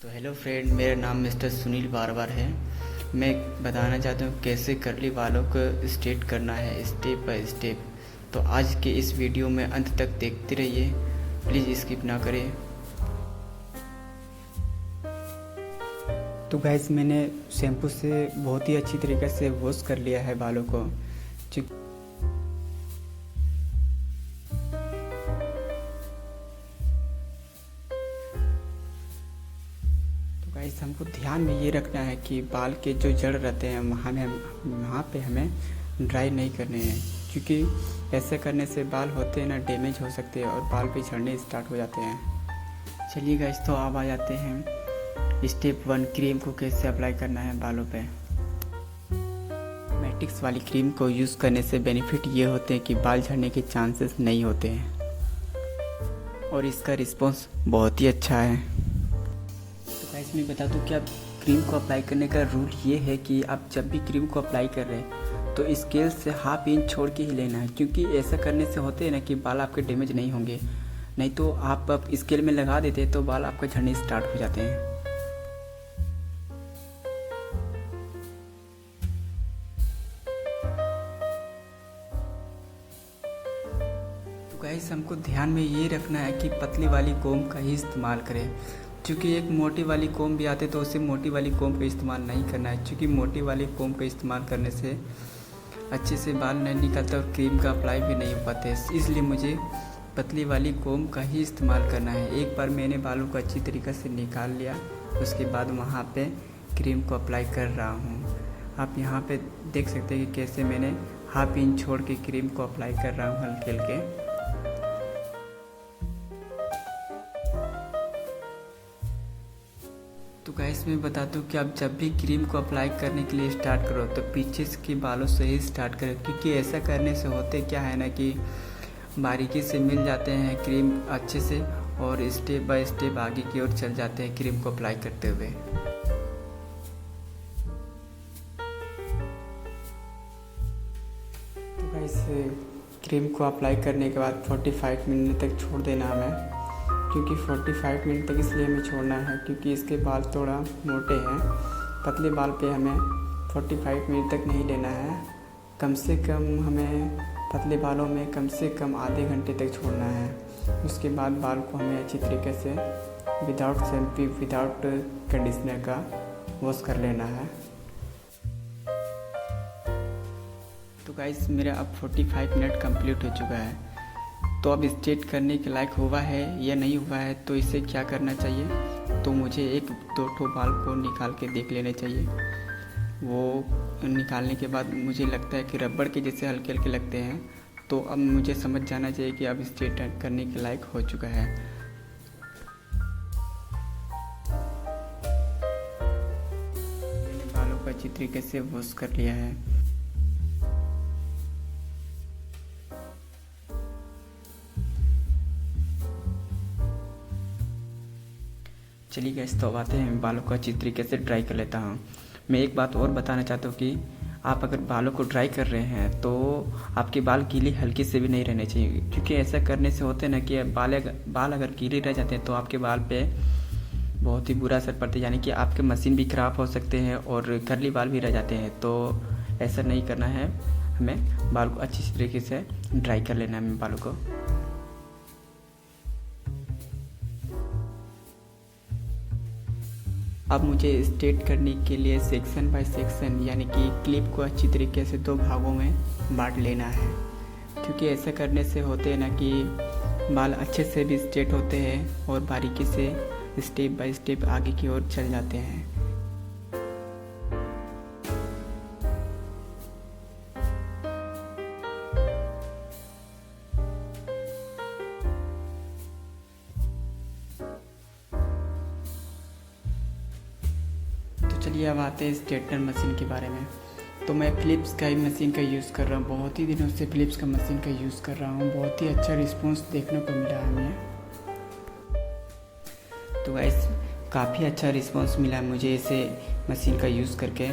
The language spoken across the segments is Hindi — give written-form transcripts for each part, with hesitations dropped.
तो हेलो फ्रेंड, मेरा नाम मिस्टर सुनील बारबार है। मैं बताना चाहता हूँ कैसे कर्ली बालों को स्ट्रेट करना है स्टेप बाय स्टेप। तो आज के इस वीडियो में अंत तक देखते रहिए, प्लीज़ स्किप ना करें। तो गाइस मैंने शैम्पू से बहुत ही अच्छी तरीके से वॉश कर लिया है बालों को। तो गाइस हमको ध्यान में ये रखना है कि बाल के जो जड़ रहते हैं वहाँ पे हमें ड्राई नहीं करने हैं, क्योंकि ऐसे करने से बाल होते हैं ना डैमेज हो सकते हैं और बाल भी झड़ने स्टार्ट हो जाते हैं। चलिए गाइस, तो अब आ जाते हैं स्टेप 1, क्रीम को कैसे अप्लाई करना है बालों पे। मैटिक्स वाली क्रीम को यूज़ करने से बेनिफिट ये होते हैं कि बाल झड़ने के चांसेस नहीं होते हैं और इसका रिस्पॉन्स बहुत ही अच्छा है। तो गाइस मैं बता दूं कि आप क्रीम को अप्लाई करने का रूल ये है कि आप जब भी क्रीम को अप्लाई कर रहे हैं तो स्केल से हाफ इंच छोड़ के ही लेना है, क्योंकि ऐसा करने से होते हैं ना कि बाल आपके डैमेज नहीं होंगे। नहीं तो आप स्केल में लगा देते हैं तो बाल आपके झड़ने स्टार्ट हो जाते हैं। तो गाइस हमको ध्यान में ये रखना है कि पतली वाली कोम का ही इस्तेमाल करें, क्योंकि एक मोटी वाली कोम भी आते तो उसे मोटी वाली कोम का इस्तेमाल नहीं करना है, क्योंकि मोटी वाली कोम का इस्तेमाल करने से अच्छे से बाल नहीं निकलते और क्रीम का अप्लाई भी नहीं हो पाते। इसलिए मुझे पतली वाली कोम का ही इस्तेमाल करना है। एक बार मैंने बालों को अच्छी तरीके से निकाल लिया, उसके बाद वहाँ पे क्रीम को अप्लाई कर रहा हूँ। आप यहाँ पे देख सकते हैं कि कैसे मैंने हाफ इंच छोड़ के क्रीम को अप्लाई कर रहा हूँ हल्के हल्के। तो गाइस मैं बता दूं कि आप जब भी क्रीम को अप्लाई करने के लिए स्टार्ट करो तो पीछे के बालों से ही स्टार्ट करें, क्योंकि ऐसा करने से होते क्या है ना कि बारीकी से मिल जाते हैं क्रीम अच्छे से और स्टेप बाय स्टेप आगे की ओर चल जाते हैं क्रीम को अप्लाई करते हुए। तो गाइस क्रीम को अप्लाई करने के बाद 45 मिनट तक छोड़ देना हमें, क्योंकि 45 मिनट तक इसलिए हमें छोड़ना है क्योंकि इसके बाल थोड़ा मोटे हैं। पतले बाल पे हमें 45 मिनट तक नहीं लेना है, कम से कम हमें पतले बालों में कम से कम आधे घंटे तक छोड़ना है। उसके बाद बाल को हमें अच्छी तरीके से विदाउट शैम्पू विदाउट कंडीशनर का वॉश कर लेना है। तो गाइस मेरा अब 45 मिनट कंप्लीट हो चुका है। तो अब स्ट्रेट करने के लायक हुआ है या नहीं हुआ है, तो इसे क्या करना चाहिए, तो मुझे एक दो ठो बाल को निकाल के देख लेने चाहिए। वो निकालने के बाद मुझे लगता है कि रबड़ के जैसे हल्के हल्के लगते हैं, तो अब मुझे समझ जाना चाहिए कि अब स्ट्रेट करने के लायक हो चुका है। मैंने बालों को अच्छी तरीके से वॉश कर लिया है। चलिए गाइस, तो अब आते हैं बालों को अच्छी तरीके से ड्राई कर लेता हूँ। मैं एक बात और बताना चाहता हूँ कि आप अगर बालों को ड्राई कर रहे हैं तो आपके बाल गीले हल्के से भी नहीं रहने चाहिए, क्योंकि ऐसा करने से होते हैं ना कि बाल अगर गीले रह जाते हैं तो आपके बाल पे बहुत ही बुरा असर पड़ता है, यानी कि आपके मशीन भी ख़राब हो सकते हैं और कर्ली बाल भी रह जाते हैं। तो ऐसा नहीं करना है, हमें बाल को अच्छी तरीके से ड्राई कर लेना है हमें बालों को। अब मुझे स्ट्रेट करने के लिए सेक्शन बाय सेक्शन यानी कि क्लिप को अच्छी तरीके से दो भागों में बांट लेना है, क्योंकि ऐसा करने से होते हैं ना कि बाल अच्छे से भी स्ट्रेट होते हैं और बारीकी से स्टेप बाय स्टेप आगे की ओर चल जाते हैं। चलिए अब आते हैं स्ट्रेटनर मशीन के बारे में। तो मैं फ़िलिप्स का ही मशीन का यूज़ कर रहा हूँ, बहुत ही दिनों से फ़िलिप्स का मशीन का यूज़ कर रहा हूँ। बहुत ही अच्छा रिस्पांस देखने को मिला है हमें। तो गाइस काफ़ी अच्छा रिस्पांस मिला मुझे इसे मशीन का यूज़ करके,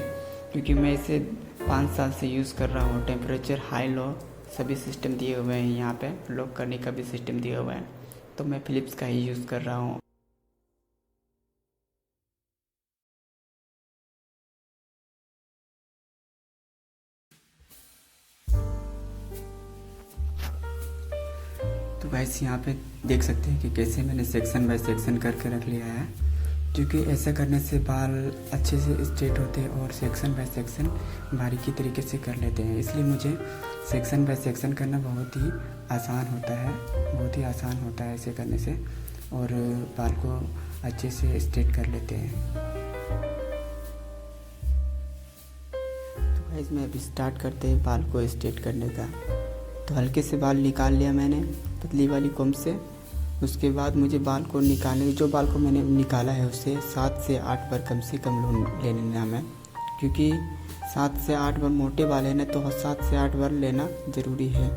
क्योंकि मैं इसे 5 साल से यूज़ कर रहा हूँ। टेम्परेचर हाई लो सभी सिस्टम दिए हुए हैं, यहाँ पे लॉक करने का भी सिस्टम दिया हुआ है। तो मैं फ़िलिप्स का ही यूज़ कर रहा हूँ। गाइस यहाँ पे देख सकते हैं कि कैसे मैंने सेक्शन बाय सेक्शन करके रख लिया है, क्योंकि ऐसा करने से बाल अच्छे से स्ट्रेट होते हैं और सेक्शन बाय सेक्शन बारीकी तरीके से कर लेते हैं। इसलिए मुझे सेक्शन बाय सेक्शन करना बहुत ही आसान होता है ऐसे करने से, और बाल को अच्छे से स्ट्रेट कर लेते हैं। तो गाइस मैं अभी स्टार्ट करते हैं बाल को स्ट्रेट करने का। तो हल्के से बाल निकाल लिया मैंने पतली वाली कोम से। उसके बाद मुझे बाल को निकालने, जो बाल को मैंने निकाला है उससे 7 से 8 बार कम से कम लेना है, क्योंकि 7 से 8 बार मोटे बाल है ना, तो 7 से 8 बार लेना ज़रूरी है,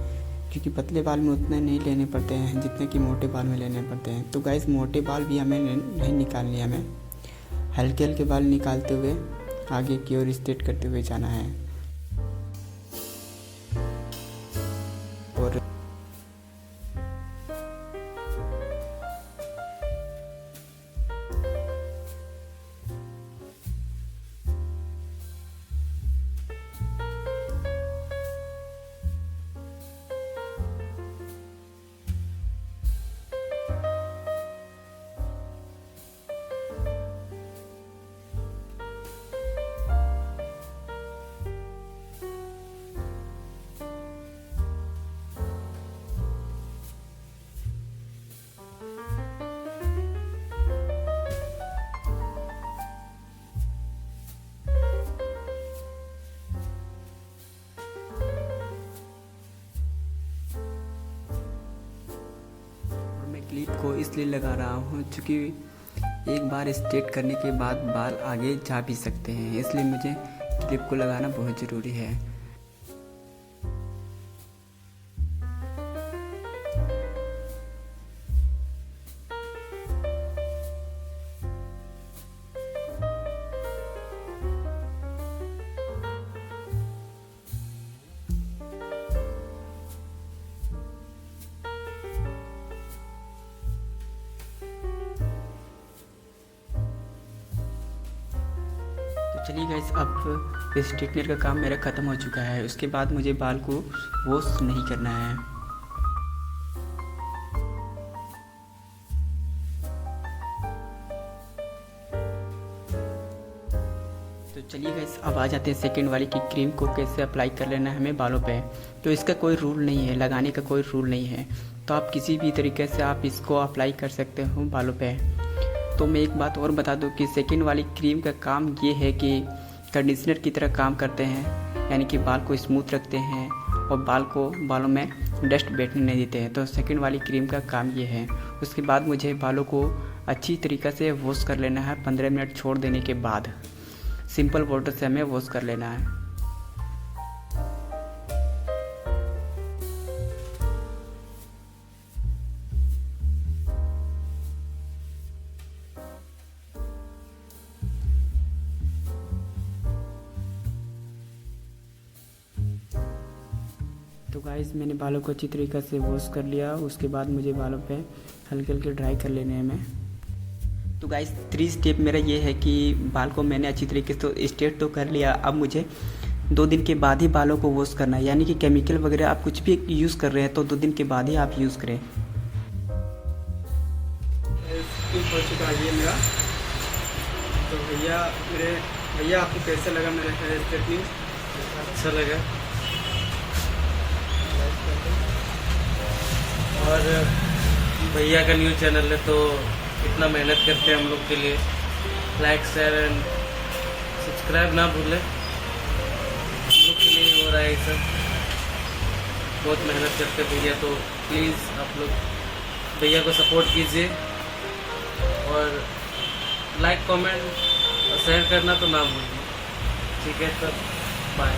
क्योंकि पतले बाल में उतने नहीं लेने पड़ते हैं जितने कि मोटे बाल में लेने पड़ते हैं। तो गाइस मोटे बाल भी हमें नहीं निकालने, हमें हल्के हल्के बाल निकालते हुए आगे की ओर स्ट्रेट करते हुए जाना है। और क्लिप को इसलिए लगा रहा हूँ क्योंकि एक बार स्ट्रेट करने के बाद बाल आगे जा भी सकते हैं, इसलिए मुझे क्लिप को लगाना बहुत ज़रूरी है। चलिए गाइस, अब स्ट्रेटनर का काम मेरा ख़त्म हो चुका है। उसके बाद मुझे बाल को वॉश नहीं करना है। तो चलिए गाइस, अब आ जाते हैं सेकंड वाली की क्रीम को कैसे अप्लाई कर लेना है हमें बालों पे। तो इसका कोई रूल नहीं है, लगाने का कोई रूल नहीं है, तो आप किसी भी तरीके से आप इसको अप्लाई कर सकते हो बालों पे। तो मैं एक बात और बता दूं कि सेकंड वाली क्रीम का काम ये है कि कंडीशनर की तरह काम करते हैं, यानी कि बाल को स्मूथ रखते हैं और बालों में डस्ट बैठने नहीं देते हैं। तो सेकंड वाली क्रीम का काम ये है। उसके बाद मुझे बालों को अच्छी तरीक़े से वॉश कर लेना है। 15 मिनट छोड़ देने के बाद सिंपल वाटर से हमें वॉश कर लेना है। तो गाइस, मैंने बालों को अच्छी तरीक़े से वॉश कर लिया। उसके बाद मुझे बालों पे हल्के हल्के ड्राई कर लेने हैं मैं। तो गाइस, 3 स्टेप मेरा ये है कि बाल को मैंने अच्छी तरीके से स्ट्रेट तो कर लिया। अब मुझे 2 दिन के बाद ही बालों को वॉश करना है, यानी कि केमिकल वगैरह आप कुछ भी यूज़ कर रहे हैं तो 2 दिन के बाद ही आप यूज़ करें। हो चुका है ये मेरा। तो भैया आपको कैसा लगा मेरा हेयर स्ट्रेटनिंग? अच्छा लगा। और भैया का न्यू चैनल है तो इतना मेहनत करते हैं हम लोग के लिए। लाइक शेयर एंड सब्सक्राइब ना भूलें, हम लोग के लिए हो रहा है ये सब। बहुत मेहनत करते हैं भैया, तो प्लीज़ आप लोग भैया को सपोर्ट कीजिए और लाइक कमेंट और शेयर करना तो ना भूलिए। ठीक है, तब बाय।